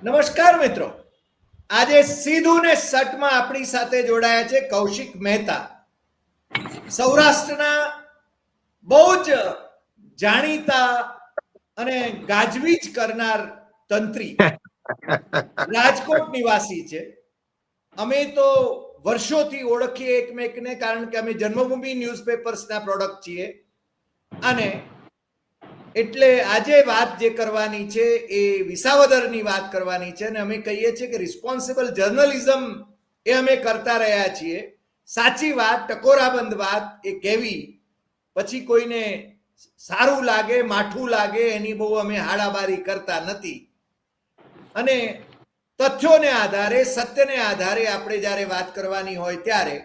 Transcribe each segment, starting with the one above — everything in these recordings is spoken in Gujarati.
નમસ્કાર મિત્રો, આજે સીધું ને સટમાં આપણી સાથે જોડાયા છે કૌશિક મહેતા, સૌરાષ્ટ્રના બહુ જ જાણીતા અને ગાજવીજ કરનાર તંત્રી, રાજકોટ નિવાસી છે. અમે તો વર્ષોથી ઓળખીએ એકમેકને, કારણ કે અમે જન્મભૂમિ ન્યૂઝપેપર્સના પ્રોડક્ટ છીએ. અને એટલે આજે વાત જે કરવાની છે એ વિસાવદરની વાત કરવાની છે. અને અમે કહીએ છીએ કે રિસ્પોન્સિબલ જર્નલિઝમ એ અમે કરતા રહ્યા છીએ. સાચી વાત, ટકોરાબંધ વાત એ કહેવી, પછી કોઈને સારું લાગે માઠું લાગે એની બહુ અમે હાડાબારી કરતા નથી. અને તથ્યોને આધારે, સત્યને આધારે આપણે જ્યારે વાત કરવાની હોય ત્યારે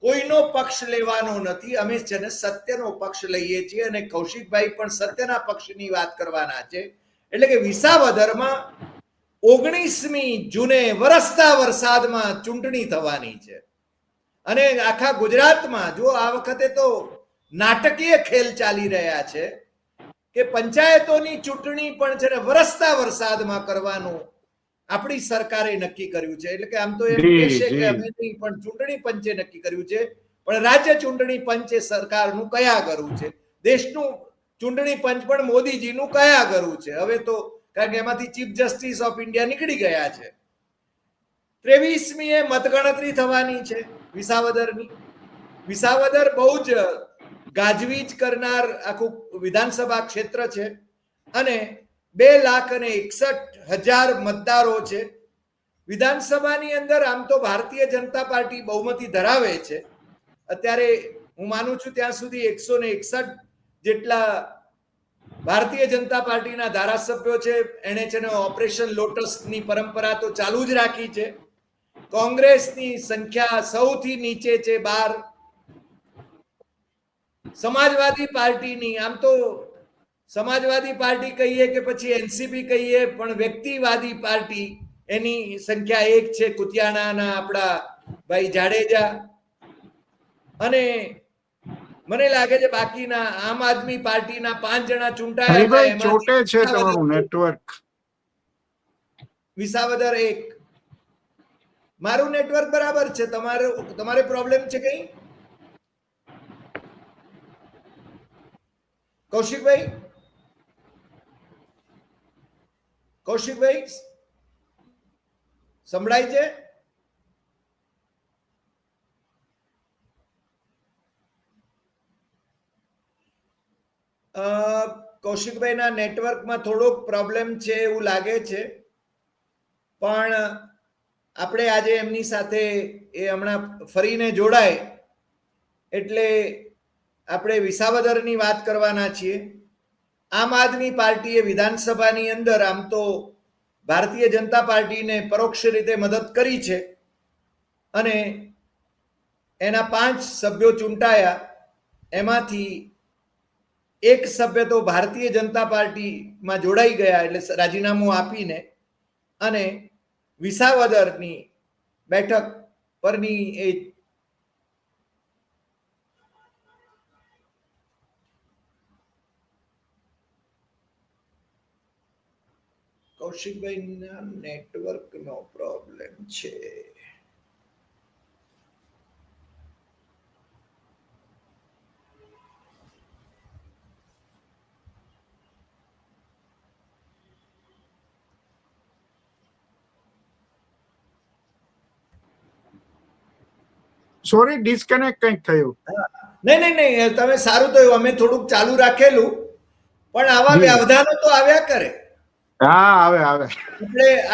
કોઈનો પક્ષ લેવાનો નથી. અમે છે ને સત્યનો પક્ષ લઈએ છીએ અને કૌશિકભાઈ પણ સત્યના પક્ષની વાત કરવાના છે. એટલે કે વિસાવદરમાં 19મી જૂને વરસતા વરસાદમાં ચૂંટણી થવાની છે. અને આખા ગુજરાતમાં જો આ વખતે તો નાટકીય ખેલ ચાલી રહ્યા છે કે પંચાયતોની ચૂંટણી પણ છે ને વરસતા વરસાદમાં કરવાનું આપણી સરકારે નક્કી કર્યું છે. એટલે કે આમ તો એમ કહેશે કે અમે નહીં, પણ ચૂંટણી પંચે નક્કી કર્યું છે. પણ રાજ્ય ચૂંટણી પંચે સરકારનું કયા કરવું છે, દેશનું ચૂંટણી પંચ પણ મોદીજીનું કયા કરવું છે. હવે તો કારણ કે એમાંથી ચીફ જસ્ટિસ ઓફ ઇન્ડિયા નીકળી ગયા છે. 23મીએ મતગણતરી થવાની છે વિસાવદરની. વિસાવદર બહુ જ ગાજવીજ કરનાર આખું વિધાનસભા ક્ષેત્ર છે અને 2,61,000 મતદારો છે. વિધાનસભાની અંદર આમ તો ભારતીય જનતા પાર્ટી બહુમતી ધરાવે છે. અત્યારે હું માનું છું ત્યાં સુધી 161 જેટલા ભારતીય જનતા પાર્ટીના ધારાસભ્યો છે. એને છે ને ઓપરેશન લોટસની પરંપરા તો ચાલુ જ રાખી છે. કોંગ્રેસની સંખ્યા સૌથી નીચે છે 12. સમાજવાદી પાર્ટીની, આમ તો સમાજવાદી પાર્ટી કહીએ કે પછી એનસીપી કહીએ, પણ વ્યક્તિવાદી પાર્ટી એની સંખ્યા 1 છે, કુતિયાણાના આપણા ભાઈ જાડેજા. અને મને લાગે છે બાકીના આમ આદમી પાર્ટીના 5 જણા ચૂંટાયા હતા. ચોટે છે તમારું નેટવર્ક. વિસાવદર 1. મારું નેટવર્ક બરાબર છે, તમારે પ્રોબ્લેમ છે કઈ? કૌશિકભાઈ સંભળાય છે? કૌશિકભાઈના નેટવર્કમાં થોડોક પ્રોબ્લેમ છે એવું લાગે છે. પણ આપણે આજે એમની સાથે એ હમણાં ફરીને જોડાય એટલે આપણે વિસાવદરની વાત કરવાના છીએ. આમ આદમી પાર્ટીએ વિધાનસભાની અંદર આમ તો ભારતીય જનતા પાર્ટીને પરોક્ષ રીતે મદદ કરી છે અને એના 5 સભ્યો ચૂંટાયા. એમાંથી 1 સભ્ય તો ભારતીય જનતા પાર્ટીમાં જોડાઈ ગયા, એટલે રાજીનામું આપીને. અને વિસાવદરની બેઠક પરની એ કૌશિકભાઈના નેટવર્કનો પ્રોબ્લેમ છે. સોરી, ડિસ્કનેક્ટ કંઈક થયું. નહીં, તમે સારું થયું, અમે થોડુંક ચાલુ રાખેલું, પણ આવા વ્યવધાનો તો આવ્યા કરે. હા, આવે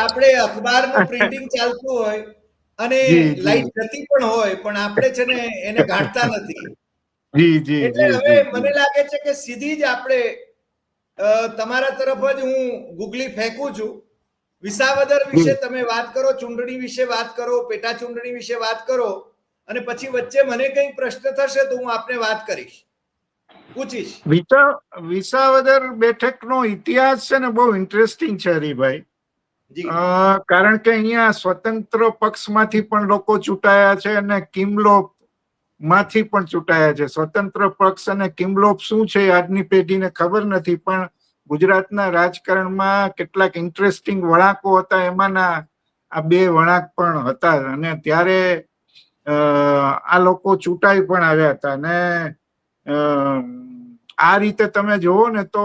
આપણે અખબારનું પ્રિન્ટિંગ ચાલતું હોય અને લાઈટ જતી પણ હોય, પણ આપણે છે ને એને ગાંઠતા નથી. એટલે હવે મને લાગે છે કે સીધી જ આપણે તમારા તરફ જ હું ગુગલી ફેંકું છું. વિસાવદર વિશે તમે વાત કરો, ચૂંટણી વિશે વાત કરો, પેટા ચૂંટણી વિશે વાત કરો, અને પછી વચ્ચે મને કંઈક પ્રશ્ન થશે તો હું આપને વાત કરીશ, પૂછીશ. વિસાવદર બેઠકનો ઇતિહાસ છે ને બહુ ઇન્ટરેસ્ટિંગ છે હરિભાઈ. કારણ કે અહીંયા સ્વતંત્ર પક્ષમાંથી પણ લોકો ચૂંટાયા છે અને કિમલોપ માંથી પણ ચૂંટાયા છે. સ્વતંત્ર પક્ષ અને કિમલોપ શું છે આજની પેઢીને ખબર નથી, પણ ગુજરાતના રાજકારણમાં કેટલાક ઇન્ટરેસ્ટિંગ વળાંકો હતા, એમાંના આ બે વળાંક પણ હતા. અને ત્યારે આ લોકો ચૂંટાઈ પણ આવ્યા હતા. અને આ રીતે તમે જુઓ ને તો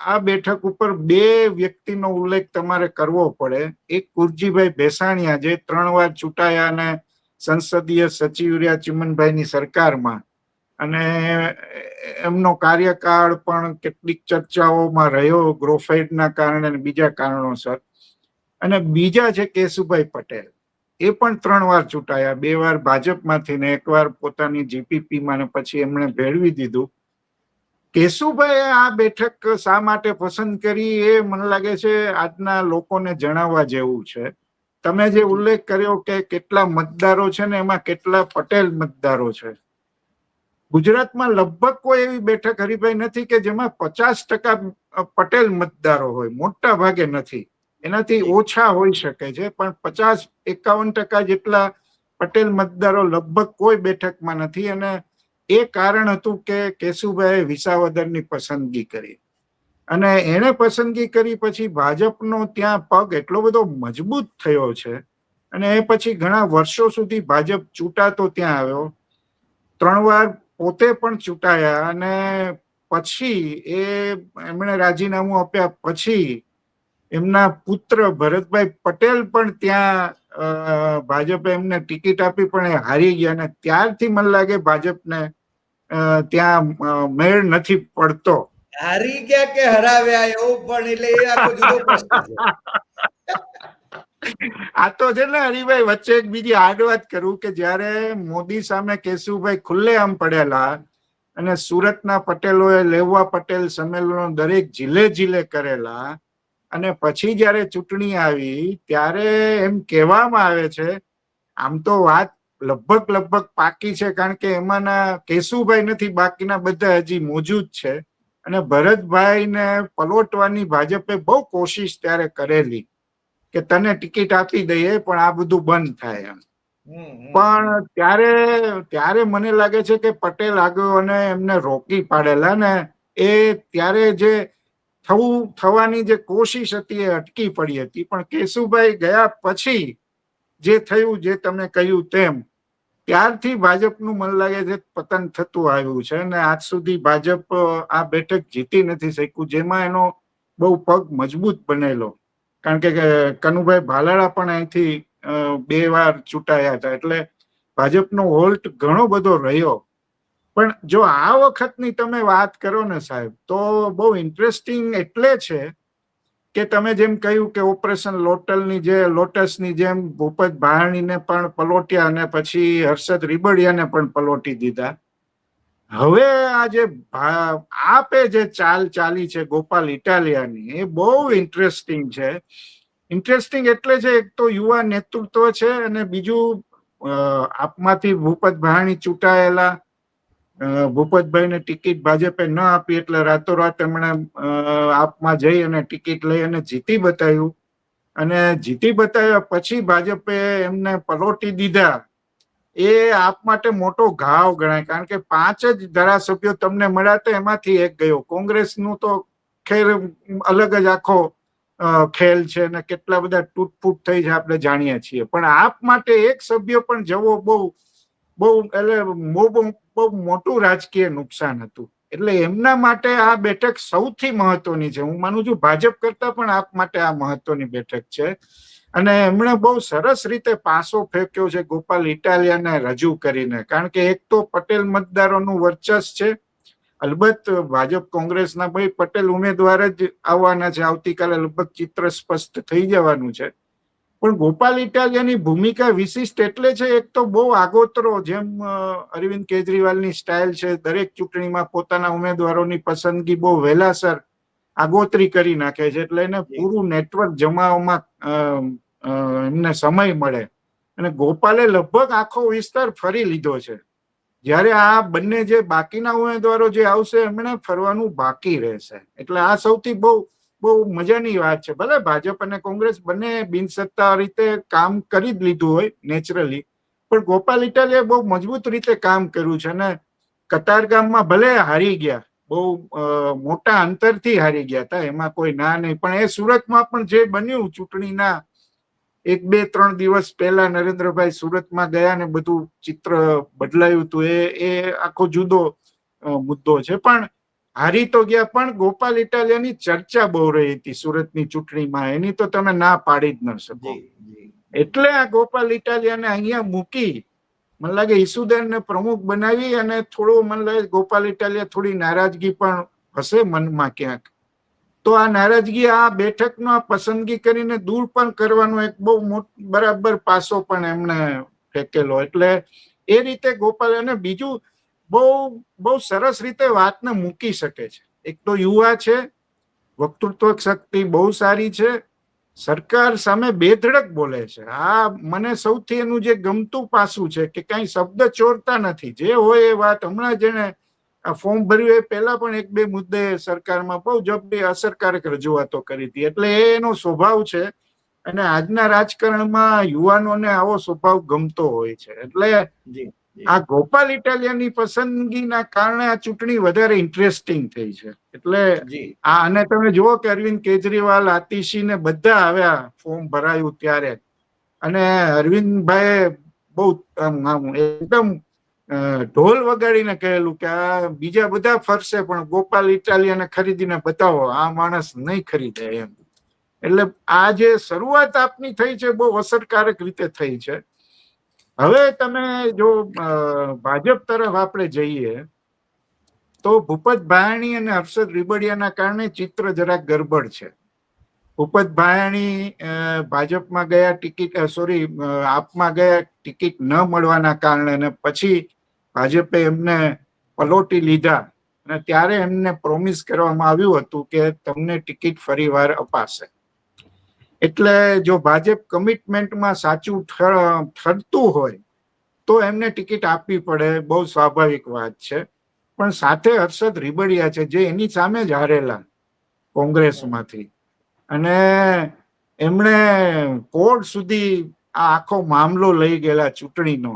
આ બેઠક ઉપર બે વ્યક્તિનો ઉલ્લેખ તમારે કરવો પડે. એક કુરજીભાઈ ભેસાણીયા, જે 3 વાર ચૂંટાયા અને સંસદીય સચિવ રહ્યા ચિમનભાઈની સરકારમાં, અને એમનો કાર્યકાળ પણ કેટલીક ચર્ચાઓમાં રહ્યો ગ્રોફાઇટના કારણે અને બીજા કારણોસર. અને બીજા છે કેશુભાઈ પટેલ, એ પણ 3 વાર ચૂંટાયા, 2 વાર ભાજપમાંથી ને 1 વાર પોતાની જીપીપીમાં, ને પછી એમણે ભેળવી દીધું. કેશુભાઈએ આ બેઠક શા માટે પસંદ કરી એ મને લાગે છે આજના લોકોને જણાવવા જેવું છે. તમે જે ઉલ્લેખ કર્યો કે કેટલા મતદારો છે ને એમાં કેટલા પટેલ મતદારો છે, ગુજરાતમાં લગભગ કોઈ એવી બેઠક હરિભાઈ નથી કે જેમાં 50% પટેલ મતદારો હોય. મોટા ભાગે નથી, એનાથી ઓછા હોઈ શકે છે, પણ 50-51% જેટલા પટેલ મતદારો લગભગ કોઈ બેઠકમાં નથી. અને એ કારણ હતું કે કેશુભાઈએ વિસાવદરની પસંદગી કરી, અને એને પસંદગી કરી પછી ભાજપનો ત્યાં પગ એટલો બધો મજબૂત થયો છે, અને એ પછી ઘણા વર્ષો સુધી ભાજપ ચૂંટાતો ત્યાં આવ્યો. 3 વાર પોતે પણ ચૂંટાયા, અને પછી એમણે રાજીનામું આપ્યા પછી એમના પુત્ર ભરતભાઈ પટેલ પણ ત્યાં ભાજપે એમને ટિકિટ આપી, પણ એ હારી ગયા. અને ત્યારથી મને લાગે ભાજપને ત્યાં મેળ નથી પડતો. હારી ગયા કે હરાવ્યા એવું પણ, એટલે એ આખો જુદો પ્રશ્ન છે. આ તો છે ને હરિભાઈ, વચ્ચે એક બીજી આડ વાત કરું કે જયારે મોદી સામે કેશુભાઈ ખુલ્લેઆમ પડેલા અને સુરતના પટેલોએ લેવા પટેલ સંમેલનો દરેક જિલ્લે કરેલા, અને પછી જયારે ચૂંટણી આવી ત્યારે એમ કહેવામાં આવે છે, આમ તો વાત લગભગ પાકી છે, કારણ કે એમાંના કેશુભાઈ નથી, બાકીના બધા હજી મોજૂદ છે. અને ભરતભાઈને પલોટવાની ભાજપે બહુ કોશિશ ત્યારે કરેલી કે તને ટિકિટ આપી દઈએ પણ આ બધું બંધ થાય એમ. પણ ત્યારે મને લાગે છે કે પટેલ આગેવાને એમને રોકી પાડેલા, ને એ ત્યારે જે થવાની જે કોશિશ હતી એ અટકી પડી હતી. પણ કેશુભાઈ ગયા પછી જે થયું, જે તમે કહ્યું તેમ, ત્યારથી ભાજપનું મને લાગે છે પતન થતું આવ્યું છે, અને આજ સુધી ભાજપ આ બેઠક જીતી નથી શક્યું, જેમાં એનો બહુ પગ મજબૂત બનેલો. કારણ કે કનુભાઈ ભાલાળા પણ અહીંથી 2 વાર ચૂંટાયા હતા, એટલે ભાજપનો હોલ્ટ ઘણો બધો રહ્યો. પણ જો આ વખતની તમે વાત કરો ને સાહેબ, તો બહુ ઇન્ટરેસ્ટિંગ એટલે છે કે તમે જેમ કહ્યું કે ઓપરેશન લોટસની જેમ ભૂપત ભાયાણીને પણ પલોટ્યા, અને પછી હર્ષદ રીબડિયાને પણ પલોટી દીધા. હવે આ જે આપે જે ચાલ ચાલી છે ગોપાલ ઇટાલિયાની, એ બહુ ઇન્ટરેસ્ટિંગ છે. ઇન્ટરેસ્ટિંગ એટલે છે, એક તો યુવા નેતૃત્વ છે, અને બીજું આપમાંથી ભૂપત ભાયાણી ચૂંટાયેલા, ભૂપતભાઈને ટિકિટ ભાજપે ન આપી એટલે રાતોરાત એમણે આપમાં જઈ અને ટિકિટ લઈ અને જીતી બતાવ્યું. અને જીતી બતાવ્યા પછી ભાજપે એમને પલોટી દીધા. એ આપ માટે મોટો ઘાવ ગણાય, કારણ કે 5 જ ધારાસભ્યો તમને મળ્યા હતા, એમાંથી એક ગયો. કોંગ્રેસનું તો ખેર અલગ જ આખો ખેલ છે, અને કેટલા બધા તૂટફૂટ થઈ છે આપણે જાણીએ છીએ. પણ આપ માટે એક સભ્ય પણ જવો બહુ મોટું રાજકીય નુકસાન હતું. એટલે એમના માટે આ બેઠક સૌથી મહત્વની છે. હું માનું છું ભાજપ કરતા પણ આપ માટે આ મહત્વની બેઠક છે. અને એમણે બહુ સરસ રીતે પાસો ફેંક્યો છે ગોપાલ ઇટાલિયાને રજૂ કરીને, કારણ કે એક તો પટેલ મતદારોનું વર્ચસ્વ છે. અલબત્ત ભાજપ કોંગ્રેસના ભાઈ પટેલ ઉમેદવાર જ આવવાના છે, આવતીકાલે લગભગ ચિત્ર સ્પષ્ટ થઈ જવાનું છે. પણ ગોપાલ ઇટાલિયાની ભૂમિકા વિશિષ્ટ એટલે છે, એક તો બહુ આગોતરો, જેમ અરવિંદ કેજરીવાલની સ્ટાઇલ છે, દરેક ચૂંટણીમાં પોતાના ઉમેદવારોની પસંદગી બહુ વહેલાસર આગોતરી કરી નાખે છે, એટલે એને પૂરું નેટવર્ક જમાવવામાં એમને સમય મળે. અને ગોપાલે લગભગ આખો વિસ્તાર ફરી લીધો છે, જ્યારે આ બંને જે બાકીના ઉમેદવારો જે આવશે એમણે ફરવાનું બાકી રહેશે. એટલે આ સૌથી બહુ મજાની વાત છે. ભલે ભાજપ અને કોંગ્રેસ બંને બિનસત્તા રીતે કામ કરી જ લીધું હોય નેચરલી, પણ ગોપાલ ઇટાલિયાએ બહુ મજબૂત રીતે કામ કર્યું છે, અને કતારગામમાં ભલે હારી ગયા, બહુ મોટા અંતરથી હારી ગયા હતા, એમાં કોઈ ના નહીં. પણ એ સુરતમાં પણ જે બન્યું ચૂંટણીના 1-2-3 દિવસ પહેલા નરેન્દ્રભાઈ સુરતમાં ગયા ને બધું ચિત્ર બદલાયું હતું, એ આખો જુદો મુદ્દો છે. પણ હારી તો ગયા, પણ ગોપાલ ઇટાલિયાની ચર્ચા બહુ રહી હતી સુરતની ચૂંટણીમાં, એની તો તમે ના પાડી જ ન શકો. એટલે આ ગોપાલ ઇટાલિયાને અહીંયા મૂકી, મને લાગે ઈસુદાનને પ્રમુખ બનાવી, અને થોડું મને લાગે ગોપાલ ઇટાલિયા થોડી નારાજગી પણ હશે મનમાં ક્યાંક. તો આ નારાજગી આ બેઠકનો આ પસંદગી કરીને દૂર પણ કરવાનો એક બહુ બરાબર પાસો પણ એમને ફેંકેલો. એટલે એ રીતે ગોપાલ, અને બીજું બહુ સરસ રીતે વાતને મૂકી શકે છે. એક તો યુવા છે, વક્તૃત્વ શક્તિ બહુ સારી છે, સરકાર સામે બેધડક બોલે છે. આ મને સૌથી એનું જે ગમતું પાસું છે કે કઈ શબ્દ ચોરતા નથી, જે હોય એ વાત. હમણાં જેને આ ફોર્મ ભર્યું એ પહેલા પણ 1-2 મુદ્દે સરકારમાં બહુ જબરી અસરકારક રજૂઆતો કરી હતી. એટલે એનો સ્વભાવ છે, અને આજના રાજકારણમાં યુવાનોને આવો સ્વભાવ ગમતો હોય છે. એટલે આ ગોપાલ ઇટાલિયાની પસંદગીના કારણે આ ચૂંટણી વધારે ઇન્ટરેસ્ટિંગ થઈ છે. એટલે અને તમે જુઓ કે અરવિંદ કેજરીવાલ, આતિશી ને બધા આવ્યા ફોર્મ ભરાયું ત્યારે, અને અરવિંદભાઈ બહુ એકદમ ઢોલ વગાડીને કહેલું કે આ બીજા બધા ફરશે પણ ગોપાલ ઇટાલિયાને ખરીદીને બતાવો, આ માણસ નહીં ખરીદે એમ. એટલે આ જે શરૂઆત આપની થઈ છે બહુ અસરકારક રીતે થઈ છે. હવે તમે જો ભાજપ તરફ આપણે જઈએ તો ભૂપત ભાયાણી અને હર્ષદ રીબડિયાના કારણે ચિત્ર જરાક ગરબડ છે. ભૂપત ભાયાણી ભાજપમાં ગયા, આપમાં ગયા, ટિકિટ ન મળવાના કારણે, અને પછી ભાજપે એમને પલોટી લીધા, અને ત્યારે એમને પ્રોમિસ કરવામાં આવ્યું હતું કે તમને ટિકિટ ફરીવાર અપાશે. એટલે જો ભાજપ કમિટમેન્ટમાં સાચું ઠરતું હોય તો એમને ટિકિટ આપવી પડે, બહુ સ્વાભાવિક વાત છે. પણ સાથે હર્ષદ રીબડિયા છે, જે એની સામે જ હારેલા કોંગ્રેસમાંથી, અને એમણે કોર્ટ સુધી આ આખો મામલો લઈ ગયેલા ચૂંટણીનો.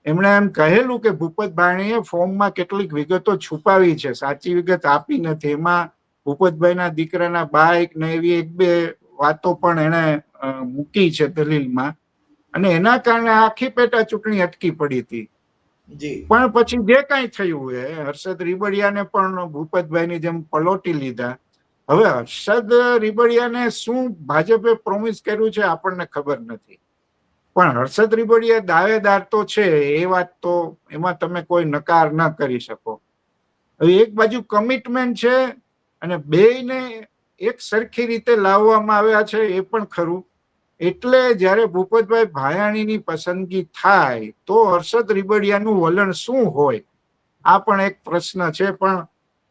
એમણે એમ કહેલું કે ભૂપત ભાયાણીએ ફોર્મમાં કેટલીક વિગતો છુપાવી છે, સાચી વિગત આપી નથી. એમાં ભૂપતભાઈના દીકરાના બાઇક ને એવી 1-2 વાતો પણ એને મૂકી છે દલીલમાં, અને એના કારણે આખી પેટા ચૂંટણી અટકી પડી હતી. પણ પછી જે કઈ થયું એ હર્ષદ રીબડિયાને પણ ભૂપતભાઈની જેમ પલોટી લીધા. હવે હર્ષદ રીબડિયાને શું ભાજપે પ્રોમિસ કર્યું છે આપણને ખબર નથી, પણ હર્ષદ રીબડિયા દાવેદાર તો છે, એ વાત તો એમાં તમે કોઈ નકાર ન કરી શકો. હવે એક બાજુ કમિટમેન્ટ છે, અને બેયને એક સરખી રીતે લાવવામાં આવ્યા છે, એ પણ ખરું. એટલે જ્યારે ભૂપતભાઈ ભાયાણીની પસંદગી થાય તો હર્ષદ રીબડિયાનું વલણ શું હોય, આ પણ એક પ્રશ્ન છે. પણ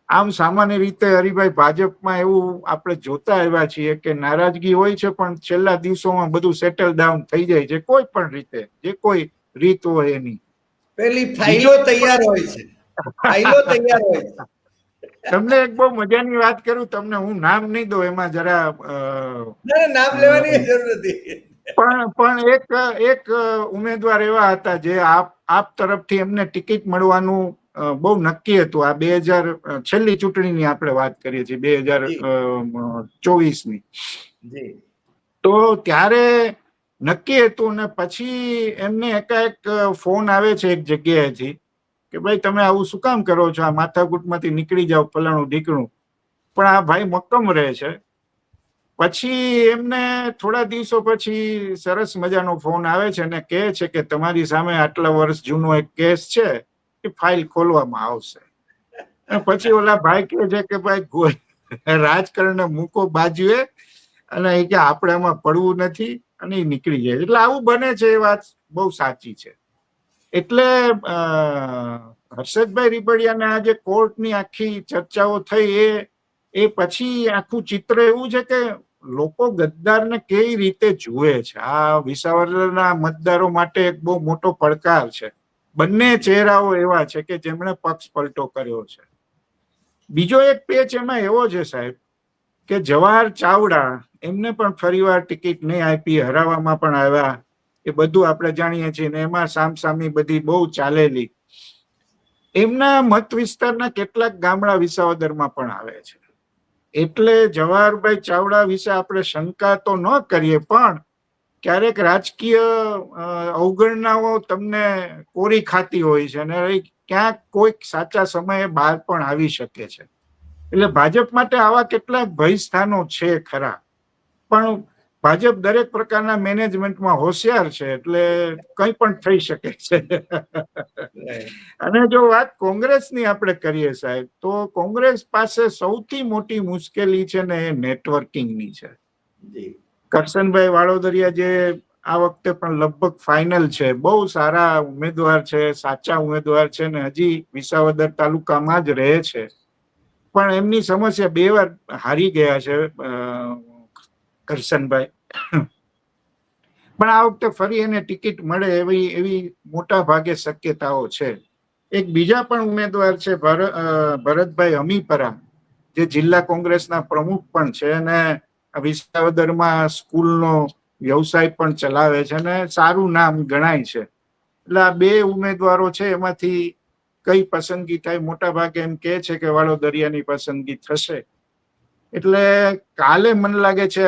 આમ સામાન્ય રીતે હરિભાઈ ભાજપમાં એવું આપણે જોતા આવ્યા છીએ કે નારાજગી હોય છે, પણ છેલ્લા દિવસોમાં બધું સેટલ ડાઉન થઈ જાય છે, કોઈ પણ રીતે, જે કોઈ રીત હોય એની. પેલી ફાઇલો તૈયાર હોય છે, ફાઇલો તૈયાર હોય છે. તમને એક બહુ મજાની વાત કરું, તમને હું નામ નહીં દઉં, એમાં જરા નામ લેવાની જરૂર નથી. પણ એક ઉમેદવાર એવા હતા જે આપ તરફથી એમને ટિકિટ મળવાનું બહુ નક્કી હતું. આ 2000 છેલ્લી ચૂંટણીની આપણે વાત કરીએ છીએ, 2024ની. તો ત્યારે નક્કી હતું, ને પછી એમને એકાએક ફોન આવે છે એક જગ્યાએથી કે ભાઈ તમે આવું શું કામ કરો છો, આ માથાકૂટમાંથી નીકળી જાઓ, ફલાણું ઢીકણું. પણ આ ભાઈ મક્કમ રહે છે. પછી એમને થોડા દિવસો પછી સરસ મજાનો ફોન આવે છે અને કહે છે કે તમારી સામે આટલા વર્ષ જૂનો એક કેસ છે, એ ફાઇલ ખોલવામાં આવશે. પછી ઓલા ભાઈ કહે છે કે ભાઈ રાજકારણને મૂકો બાજુએ, અને એ કે આપણે આમાં પડવું નથી, અને એ નીકળી જાય. એટલે આવું બને છે, એ વાત બહુ સાચી છે. એટલે હર્ષદભાઈ રીબડિયાને આ જે કોર્ટની આખી ચર્ચાઓ થઈ, એ પછી આખું ચિત્ર એવું છે કે લોકો ગદ્દારને કઈ રીતે જુએ છે. આ વિસાવદરના મતદારો માટે એક બહુ મોટો પડકાર છે. બંને ચહેરાઓ એવા છે કે જેમણે પક્ષ પલટો કર્યો છે. બીજો એક પેચ એમાં એવો છે સાહેબ કે જવાહર ચાવડા, એમને પણ ફરીવાર ટિકિટ નહીં આપી, હરાવવામાં પણ આવ્યા, એ બધું આપણે જાણીએ છીએ. ને એમાં સામસામી બધી બહુ ચાલેલી. એમના મત વિસ્તારના કેટલાક ગામડા વિસાવદરમાં પણ આવે છે. એટલે જવાહરભાઈ ચાવડા વિશે આપણે શંકા તો ન કરીએ, પણ ક્યારેક રાજકીય અવગણનાઓ તમને કોરી ખાતી હોય છે અને ક્યાંક કોઈક સાચા સમયે બહાર પણ આવી શકે છે. એટલે ભાજપ માટે આવા કેટલાક ભય સ્થાનો છે ખરા, પણ ભાજપ દરેક પ્રકારના મેનેજમેન્ટમાં હોશિયાર છે, એટલે કંઈ પણ થઈ શકે છે. અને જો વાત કોંગ્રેસની આપણે કરીએ સાહેબ, તો કોંગ્રેસ પાસે સૌથી મોટી મુશ્કેલી છે ને એ નેટવર્કિંગની છે. કરશનભાઈ વાડોદરિયા જે આ વખતે પણ લગભગ ફાઇનલ છે, બહુ સારા ઉમેદવાર છે, સાચા ઉમેદવાર છે ને હજી વિસાવદર તાલુકામાં જ રહે છે, પણ એમની સમસ્યા 2 વાર હારી ગયા છે કરશનભાઈ. પણ આ વખતે ફરી એને ટિકિટ મળે એવી મોટા ભાગે શક્યતાઓ છે. એક બીજા પણ ઉમેદવાર છે ભરતભાઈ હમીપરા, જે જિલ્લા કોંગ્રેસના પ્રમુખ પણ છે અને વિસાવદરમાં સ્કૂલનો વ્યવસાય પણ ચલાવે છે અને સારું નામ ગણાય છે. એટલે આ 2 ઉમેદવારો છે, એમાંથી કઈ પસંદગી થાય? મોટા ભાગે એમ કે છે કે વાડોદરિયાની પસંદગી થશે. એટલે કાલે મને લાગે છે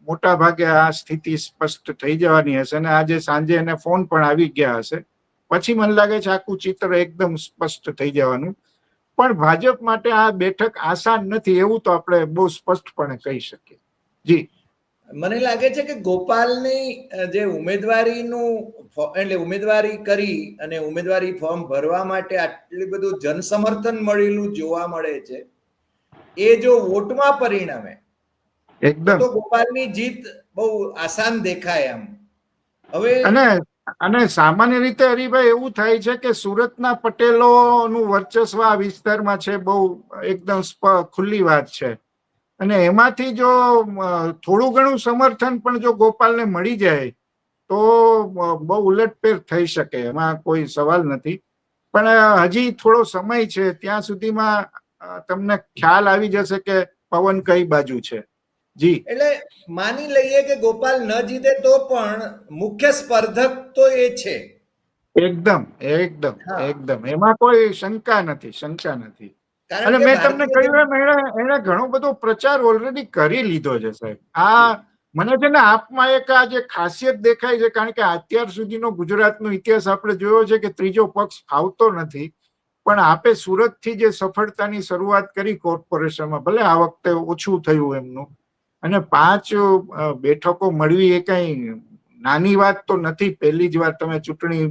મોટા ભાગે આ સ્થિતિ સ્પષ્ટ થઈ જવાની હશે અને આજે સાંજે એને ફોન પણ આવી ગયા હશે. પછી મને લાગે છે આખું ચિત્ર એકદમ સ્પષ્ટ થઈ જવાનું. પણ ભાજપ માટે આ બેઠક આસાન નથી, એવું તો આપણે બહુ સ્પષ્ટપણે કહી શકીએ. જી, મને લાગે છે કે ગોપાલની જે ઉમેદવારીનું એટલે ઉમેદવારી કરી અને ઉમેદવારી ફોર્મ ભરવા માટે આટલું બધું જનસમર્થન મળેલું જોવા મળે છે, એ જો વોટમાં પરિણમે એકદમ. તો ગોપાલની જીત બહુ આસાન દેખાય એમ. હવે અને સામાન્ય રીતે હરિભાઈ એવું થાય છે કે સુરતના પટેલોનું વર્ચસ્વ આ વિસ્તારમાં છે, બહુ એકદમ ખુલ્લી વાત છે. અને એમાંથી જો થોડું ઘણું સમર્થન પણ જો ગોપાલને મળી જાય તો બહુ ઉલટફેર થઈ શકે, એમાં કોઈ સવાલ નથી. પણ હજી થોડો સમય છે, ત્યાં સુધીમાં તમને ખ્યાલ આવી જશે કે પવન કઈ બાજુ છે. જી, એટલે માની લઈએ કે ગોપાલ ન જીતે તો પણ મુખ્ય સ્પર્ધક તો એ છે. એકદમ એકદમ એકદમ, એમાં કોઈ શંકા નથી. કારણ અને કે મેં તમને ભારતીય કહ્યું એમ એને ઘણો બધો પ્રચાર ઓલરેડી કરી લીધો છે સાહેબ. મને છે ને આપમાં એક આ જે ખાસિયત દેખાય છે, કારણ કે અત્યાર સુધીનો ગુજરાતનો ઇતિહાસ આપણે જોયો છે કે ત્રીજો પક્ષ ફાવતો નથી, પણ આપે સુરતથી જે સફળતાની શરૂઆત કરી કોર્પોરેશનમાં, ભલે આ વખતે ઓછું થયું એમનું, અને 5 બેઠકો મળવી એ કઈ નાની વાત તો નથી. પહેલી જ વાર તમે ચૂંટણી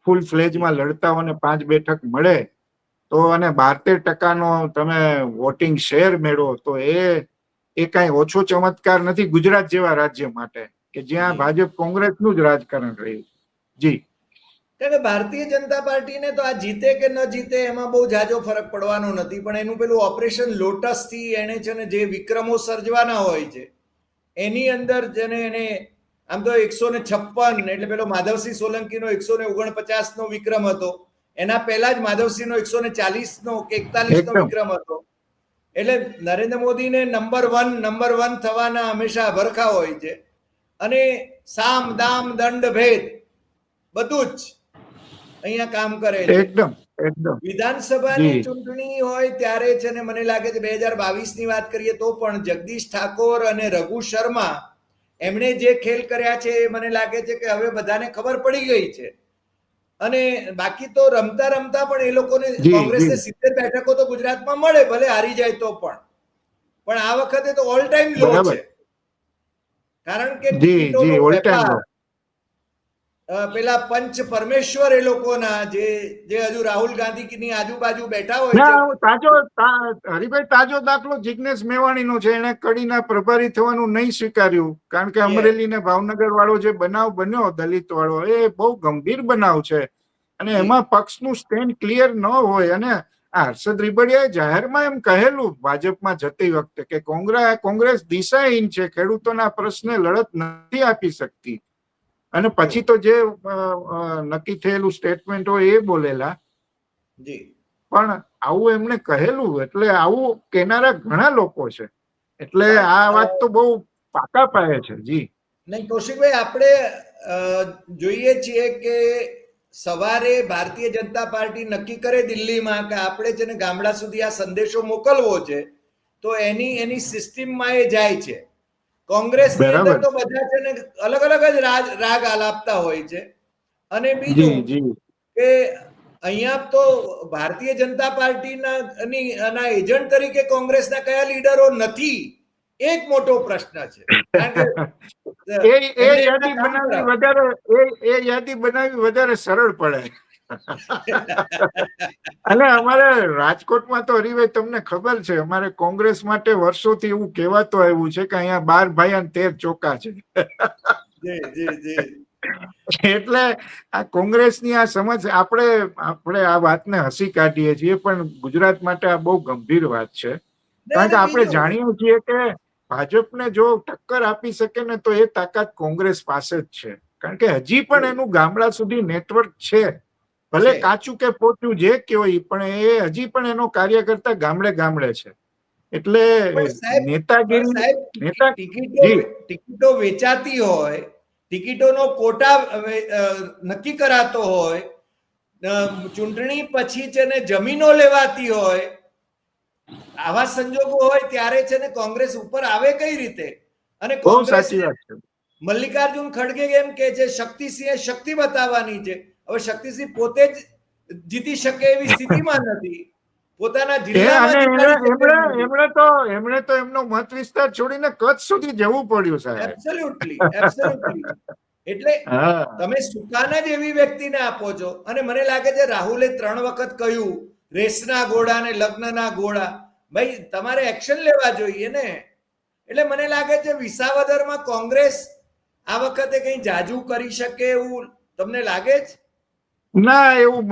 ફૂલ ફ્લેજમાં લડતા હો ને 5 બેઠક મળે તો, અને 72% તમે વોટિંગ શેર મેળવો તો એ કઈ ઓછો ચમત્કાર નથી ગુજરાત જેવા રાજ્ય માટે, કે જ્યાં ભાજપ કોંગ્રેસનું જ રાજકારણ રહ્યું. જી, કારણ કે ભારતીય જનતા પાર્ટીને તો આ જીતે કે ન જીતે એમાં બહુ જાજો ફરક પડવાનો નથી, પણ એનું પેલું ઓપરેશન લોટસ થી એને છે ને જે વિક્રમો સર્જવાના હોય છે એની અંદર જેને એને આમ તો 156 એટલે પેલો માધવસિંહ સોલંકીનો 149 નો વિક્રમ હતો, એના પહેલા જ માધવસિંહનો 140 નો કે 41 નો એકદમ વિક્રમ હતો. એટલે નરેન્દ્ર મોદીને નંબર 1 થવાના હંમેશા ભરખા હોય છે. અને સામ દામ દંડ ભેદ બધું જ અહીંયા કામ કરે છે. એકદમ એકદમ. વિધાનસભાની જી, ચૂંટણી હોય ત્યારે છે ને મને લાગે છે 2022 ની વાત કરીએ તો પણ જગદીશ ઠાકોર અને રઘુ શર્મા એમણે જે ખેલ કર્યા છે એ મને લાગે છે કે હવે બધાને ખબર પડી ગઈ છે. અને બાકી તો રમતા રમતા પણ એ લોકોને જી, કોંગ્રેસને જી, 70 બેઠકો તો ગુજરાતમાં મળે, ભલે હારી જાય તો પણ આ વખતે તો ઓલ ટાઈમ લો બરાબર. છે, કારણ કે જી, ટિકિટોનો જી, ઓલ ટાઈમ વેપાર લો. પેલા પંચ પરમેશ્વર એ લોકોના જે હજુ રાહુલ ગાંધીની આજુબાજુ બેઠા હોય છે. હરિભાઈ, તાજો દાખલો જિગ્નેશ મેવાણીનો છે. એને કડીના પ્રભારી થવાનું નહીં સ્વીકાર્યું, કારણ કે અમરેલી ને ભાવનગર વાળો જે બનાવ બન્યો દલિત વાળો, એ બહુ ગંભીર બનાવ છે. અને એમાં પક્ષનું સ્ટેન્ડ ક્લિયર ન હોય, અને હર્ષદ રીબડિયાએ જાહેરમાં એમ કહેલું ભાજપમાં જતી વખતે કે કોંગ્રેસ દિશાહીન છે, ખેડૂતોના પ્રશ્ને લડત નથી આપી શકતી. અને પછી તો જે નક્કી થયેલું સ્ટેટમેન્ટ હોય એ બોલેલા. પણ આવું એમને કહેલું, એટલે આવું કહેનારા ઘણા લોકો છે. એટલે આ વાત તો બહુ પાકા પાયે છે. જી, નહીં કૌશિકભાઈ, આપણે જોઈએ છીએ કે સવારે ભારતીય જનતા પાર્ટી નક્કી કરે દિલ્હીમાં કે આપણે છે ને ગામડા સુધી આ સંદેશો મોકલવો છે, તો એની સિસ્ટમમાં એ જાય છે. કોંગ્રેસની અંદર તો બધા છે ને અલગ અલગ જ રાગ આલાપતા હોય છે. અને બીજું કે અહીંયા તો ભારતીય જનતા પાર્ટીના એજન્ટ તરીકે કોંગ્રેસના કયા લીડરો નથી, એક મોટો પ્રશ્ન છે. કારણ કે યાદી બનાવી વધારે સરળ પડે. અને અમારે રાજકોટમાં તો હરિભાઈ તમને ખબર છે, અમારે કોંગ્રેસ માટે વર્ષોથી એવું કહેવાતું આવ્યું છે કે અહીંયા 12 ભાઈ 13 ચોકા છે. એટલે આ કોંગ્રેસની આ સમજ આપણે આ વાતને હસી કાઢીએ છીએ, પણ ગુજરાત માટે આ બહુ ગંભીર વાત છે. કારણ કે આપણે જાણીએ છીએ કે ભાજપને જો ટક્કર આપી શકે ને તો એ તાકાત કોંગ્રેસ પાસે જ છે. કારણ કે હજી પણ એનું ગામડા સુધી નેટવર્ક છે, ભલે કાચું કે પોચું જે કહેવાય, પણ એ હજી પણ એનો કાર્યકર્તા ગામડે ગામડે છે. એટલે ટિકિટો વેચાતી હોય, ટિકિટોનો કોટા નક્કી કરાતો હોય, ચૂંટણી પછી છે ને જમીનો લેવાતી હોય, આવા સંજોગો હોય ત્યારે છે ને કોંગ્રેસ ઉપર આવે કઈ રીતે? અને કોંગ્રેસ મલ્લિકાર્જુન ખડગે એમ કે છે શક્તિસિંહે શક્તિ બતાવવાની છે. હવે શક્તિસિંહ પોતે જ જીતી શકે એવી સ્થિતિમાં નથી. પોતાના જિલ્લામાં એમણે તો એમનો મત વિસ્તાર છોડીને કચ્છ સુધી જવું પડ્યું સાહેબ. એબ્સોલ્યુટલી. એટલે તમે સુકાન જ એવી વ્યક્તિને આપો છો. અને મને લાગે છે રાહુલે 3 વખત કહ્યું રેસના ઘોડા ને લગ્નના ઘોડા. ભાઈ તમારે એક્શન લેવા જોઈએ ને. એટલે મને લાગે છે વિસાવદરમાં કોંગ્રેસ આ વખતે કઈ જાજુ કરી શકે એવું તમને લાગે છે? ના, એવું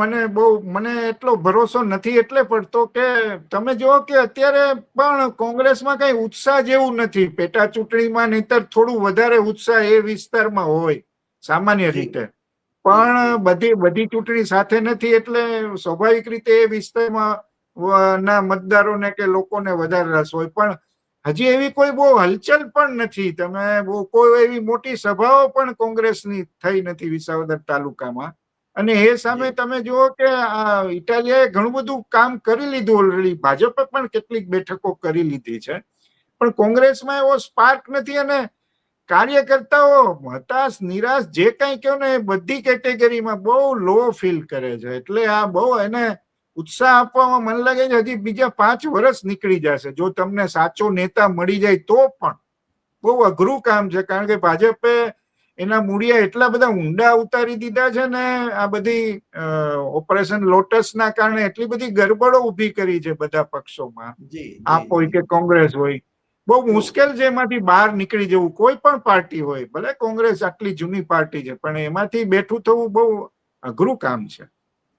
મને એટલો ભરોસો નથી એટલે પડતો કે તમે જુઓ કે અત્યારે પણ કોંગ્રેસમાં કઈ ઉત્સાહ જેવું નથી. પેટા ચૂંટણીમાં નહીતર થોડું વધારે ઉત્સાહ એ વિસ્તારમાં હોય સામાન્ય રીતે, પણ બધી ચૂંટણી સાથે નથી. એટલે સ્વાભાવિક રીતે એ વિસ્તારમાં ના મતદારોને કે લોકોને વધારે રસ હોય. પણ હજી એવી કોઈ બહુ હલચલ પણ નથી. તમે કોઈ એવી મોટી સભાઓ પણ કોંગ્રેસની થઈ નથી વિસાવદર તાલુકામાં. અને એ સામે તમે જુઓ કે ઇટાલિયાએ ઘણું બધું કામ કરી લીધું ઓલરેડી. ભાજપે પણ કેટલીક બેઠકો કરી લીધી છે, પણ કોંગ્રેસમાં એવો સ્પાર્ક નથી. અને કાર્યકર્તાઓ હતાશ નિરાશ જે કઈ કહો ને એ બધી કેટેગરીમાં બહુ લો ફીલ કરે છે. એટલે આ બહુ એને ઉત્સાહ આપવામાં મને લાગે છે હજી બીજા 5 વર્ષ નીકળી જશે. જો તમને સાચો નેતા મળી જાય તો પણ બહુ અઘરું કામ છે. કારણ કે ભાજપે એના મૂળિયા એટલા બધા ઊંડા ઉતારી દીધા છે ને, આ બધી ઓપરેશન લોટસ ના કારણે એટલી બધી ગરબડો ઉભી કરી છે બધા પક્ષોમાં, આપ હોય કે કોંગ્રેસ હોય. બહુ મુશ્કેલ છે એમાંથી બહાર નીકળી જવું. કોઈ પણ પાર્ટી હોય, ભલે કોંગ્રેસ આટલી જૂની પાર્ટી છે, પણ એમાંથી બેઠું થવું બહુ અઘરું કામ છે.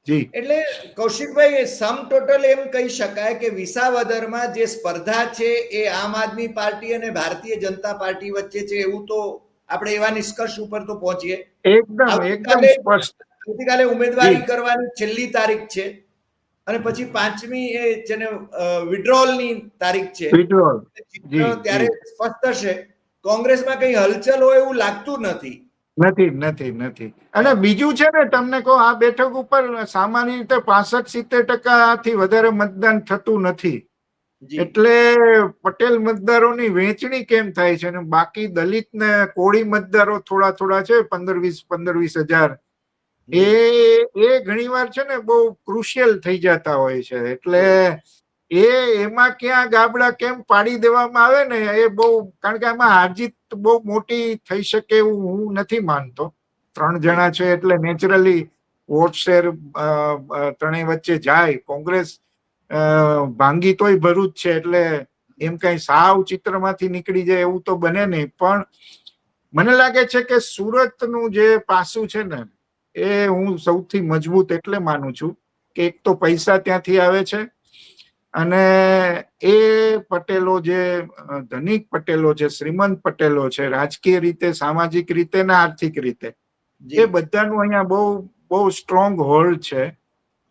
જી, એટલે કૌશિકભાઈ સમ ટોટલ એમ કહી શકાય કે વિસાવદરમાં જે સ્પર્ધા છે એ આમ આદમી પાર્ટી અને ભારતીય જનતા પાર્ટી વચ્ચે છે, એવું તો આપણે એવા નિષ્કર્ષ ઉપર તો પહોંચીએ. એકદમ સ્પષ્ટ. આવતીકાલે ઉમેદવારી કરવાની છેલ્લી તારીખ છે અને પછી 5મી એ જેને વિડ્રોલની તારીખ છે. ત્યારે સ્પષ્ટ થશે. કોંગ્રેસમાં કઈ હલચલ હોય એવું લાગતું નથી. અને બીજું છે ને, તમને કહો આ બેઠક ઉપર સામાન્ય રીતે 65-70% થી વધારે મતદાન થતું નથી. એટલે પટેલ મતદારોની વહેંચણી કેમ થાય છે? અને બાકી દલિત ને કોળી મતદારો થોડા છે, 15-20 હજાર. એ ઘણીવાર છે ને બહુ ક્રુશિયલ થઈ જતા હોય છે. એટલે એમાં ક્યાં ગાબડા કેમ પાડી દેવામાં આવે ને એ બહુ, કારણ કે આમાં હારજીત બહુ મોટી થઈ શકે એવું હું નથી માનતો. 3 જણા છે એટલે નેચરલી વોટ શેર ત્રણેય વચ્ચે જાય. કોંગ્રેસ ભાંગી તોય ભરૂચ છે, એટલે એમ કઈ સાવ ચિત્રમાંથી નીકળી જાય એવું તો બને નહીં. પણ મને લાગે છે કે સુરતનું જે પાસું છે ને એ હું સૌથી મજબૂત એટલે માનું છું કે એક તો પૈસા ત્યાંથી આવે છે, અને એ પટેલો જે ધનિક પટેલો છે, શ્રીમંત પટેલો છે, રાજકીય રીતે, સામાજિક રીતે ને આર્થિક રીતે, એ બધાનું અહીંયા બહુ સ્ટ્રોંગ હોલ્ડ છે.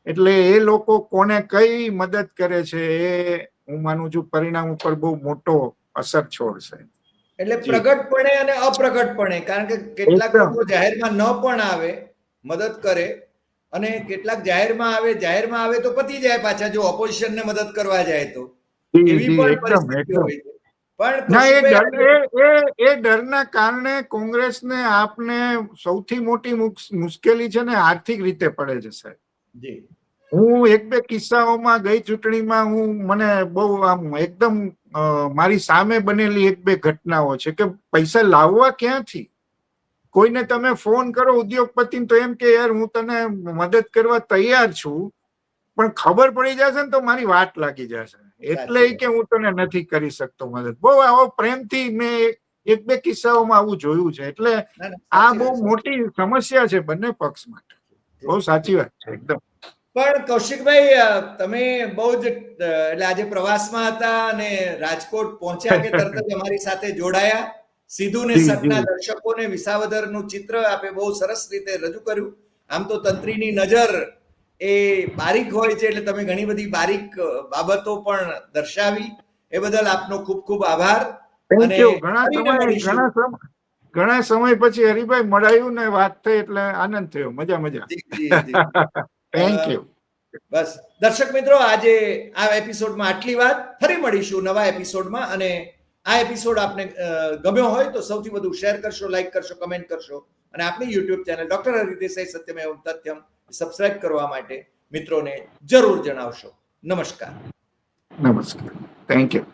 એટલે એ લોકો કોને કઈ મદદ કરે છે એ હું માનું છું પરિણામ ઉપર બહુ મોટો અસર છોડશે. એટલે પ્રગટપણે અને અપ્રગટપણે, કારણ કે કેટલાક લોકો જાહેરમાં ન પણ આવે, મદદ કરે, અને કેટલાક જાહેરમાં આવે તો પતી જાય પાછા, જો ઓપોઝિશનને મદદ કરવા જાય તો એવી પણ પરિસ્થિતિ હોય છે. પણ એ ડરના કારણે કોંગ્રેસને આપને સૌથી મોટી મુશ્કેલી છે ને આર્થિક રીતે પડે છે સાહેબ. જી, હું એક બે કિસ્સાઓમાં ગઈ ચૂંટણીમાં મને બહુ આમ એકદમ મારી સામે બનેલી એક બે ઘટનાઓ છે કે પૈસા લાવવા ક્યાંથી. કોઈને તમે ફોન કરો ઉદ્યોગપતિને તો એમ કે યાર હું તને મદદ કરવા તૈયાર છું, પણ ખબર પડી જશે ને તો મારી વાટ લાગી જશે, એટલે કે હું તને નથી કરી શકતો મદદ. બહુ આવો પ્રેમથી મેં એક બે કિસ્સાઓમાં આવું જોયું છે. એટલે આ બહુ મોટી સમસ્યા છે બંને પક્ષ માટે. બહુ સાચી વાત છે એકદમ. પણ કૌશિકભાઈ, તમે બહુ જ એટલે આજે પ્રવાસમાં હતા અને રાજકોટ પહોંચ્યા કે તરત જ અમારી સાથે જોડાયા. સીધું ને સટના દર્શકોને વિસાવદરનું ચિત્ર આપે બહુ સરસ રીતે રજૂ કર્યું. આમ તો તંત્રીની નજર એ બારીક હોય છે, એટલે તમે ઘણી બધી બારીક બાબતો પણ દર્શાવી. એ બદલ આપનો ખૂબ ખૂબ આભાર. અને ઘણા સમય પછી હરિભાઈ મળાયું ને વાત થઈ એટલે આનંદ થયો. મજા. Thank you. બસ દર્શક મિત્રો, આજે આ એપિસોડમાં આટલી વાત. ફરી મળીશું નવા એપિસોડમાં. અને આ એપિસોડ આપને ગમ્યો હોય તો સૌથી વધુ શેર કરશો, લાઈક કરશો, કમેન્ટ કરશો, અને આપણી YouTube channel doctor Hari Desai Satyameva Tathyam subscribe કરવા માટે મિત્રોને જરૂર જણાવશો. નમસ્કાર. Thank you.